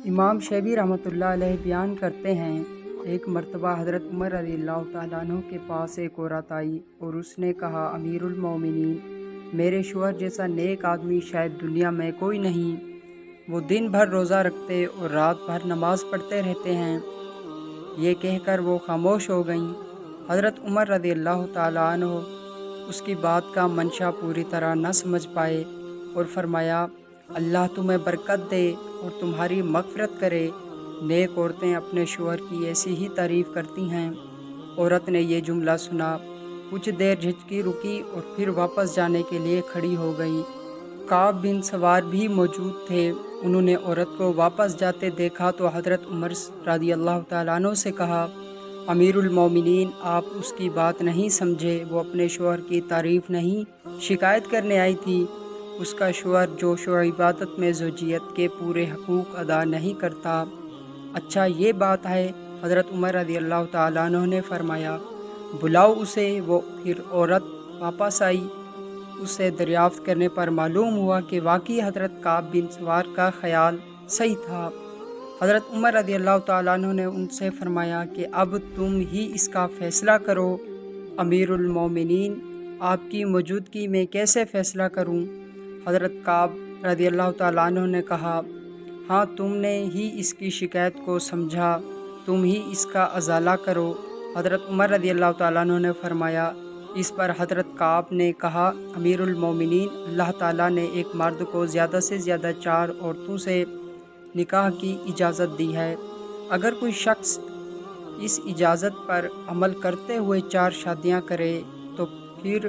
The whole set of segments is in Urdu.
امام شیبی رحمۃ اللہ علیہ بیان کرتے ہیں، ایک مرتبہ حضرت عمر رضی اللہ تعالیٰ عنہ کے پاس ایک عورت آئی اور اس نے کہا، امیر المومنین، میرے شوہر جیسا نیک آدمی شاید دنیا میں کوئی نہیں۔ وہ دن بھر روزہ رکھتے اور رات بھر نماز پڑھتے رہتے ہیں۔ یہ کہہ کر وہ خاموش ہو گئیں۔ حضرت عمر رضی اللہ تعالیٰ عنہ اس کی بات کا منشا پوری طرح نہ سمجھ پائے اور فرمایا، اللہ تمہیں برکت دے اور تمہاری مغفرت کرے۔ نیک عورتیں اپنے شوہر کی ایسی ہی تعریف کرتی ہیں۔ عورت نے یہ جملہ سنا، کچھ دیر جھجکی، رکی اور پھر واپس جانے کے لیے کھڑی ہو گئی۔ کعب بن سوار بھی موجود تھے۔ انہوں نے عورت کو واپس جاتے دیکھا تو حضرت عمر رضی اللہ تعالیٰ عنہ سے کہا، امیر المومنین، آپ اس کی بات نہیں سمجھے، وہ اپنے شوہر کی تعریف نہیں، شکایت کرنے آئی تھی۔ اس کا شوہر جوش و عبادت میں زوجیت کے پورے حقوق ادا نہیں کرتا۔ اچھا، یہ بات ہے۔ حضرت عمر رضی اللہ تعالیٰ عنہ نے فرمایا، بلاؤ اسے۔ وہ پھر عورت واپس آئی۔ اسے دریافت کرنے پر معلوم ہوا کہ واقعی حضرت کعب بن سوار کا خیال صحیح تھا۔ حضرت عمر رضی اللہ تعالیٰ عنہ نے ان سے فرمایا کہ اب تم ہی اس کا فیصلہ کرو۔ امیر المومنین، آپ کی موجودگی میں کیسے فیصلہ کروں؟ حضرت کعب رضی اللہ تعالیٰ عنہ نے کہا، ہاں، تم نے ہی اس کی شکایت کو سمجھا، تم ہی اس کا ازالہ کرو۔ حضرت عمر رضی اللہ تعالیٰ عنہ نے فرمایا۔ اس پر حضرت کعب نے کہا، امیر المومنین، اللہ تعالیٰ نے ایک مرد کو زیادہ سے زیادہ 4 عورتوں سے نکاح کی اجازت دی ہے۔ اگر کوئی شخص اس اجازت پر عمل کرتے ہوئے 4 شادیاں کرے تو پھر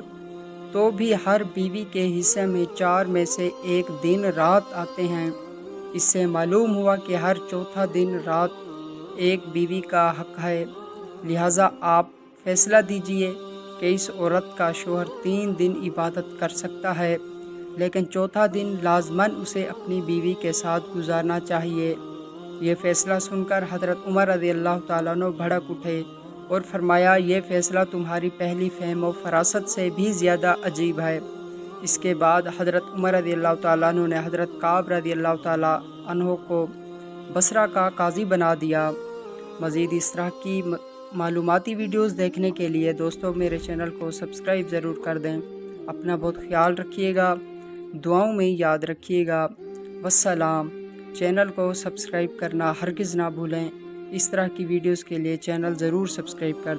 تو بھی ہر بیوی کے حصے میں 4 میں سے 1 دن رات آتے ہیں۔ اس سے معلوم ہوا کہ ہر چوتھا دن رات ایک بیوی کا حق ہے۔ لہٰذا آپ فیصلہ دیجئے کہ اس عورت کا شوہر 3 دن عبادت کر سکتا ہے، لیکن چوتھا دن لازماً اسے اپنی بیوی کے ساتھ گزارنا چاہیے۔ یہ فیصلہ سن کر حضرت عمر رضی اللہ تعالیٰ عنہ بھڑک اٹھے اور فرمایا، یہ فیصلہ تمہاری پہلی فہم و فراست سے بھی زیادہ عجیب ہے۔ اس کے بعد حضرت عمر رضی اللہ تعالیٰ عنہ نے حضرت کعب رضی اللہ تعالیٰ عنہ کو بصرہ کا قاضی بنا دیا۔ مزید اس طرح کی معلوماتی ویڈیوز دیکھنے کے لیے دوستو میرے چینل کو سبسکرائب ضرور کر دیں۔ اپنا بہت خیال رکھیے گا، دعاؤں میں یاد رکھیے گا۔ والسلام۔ چینل کو سبسکرائب کرنا ہرگز نہ بھولیں۔ اس طرح کی ویڈیوز کے لیے چینل ضرور سبسکرائب کر دیں۔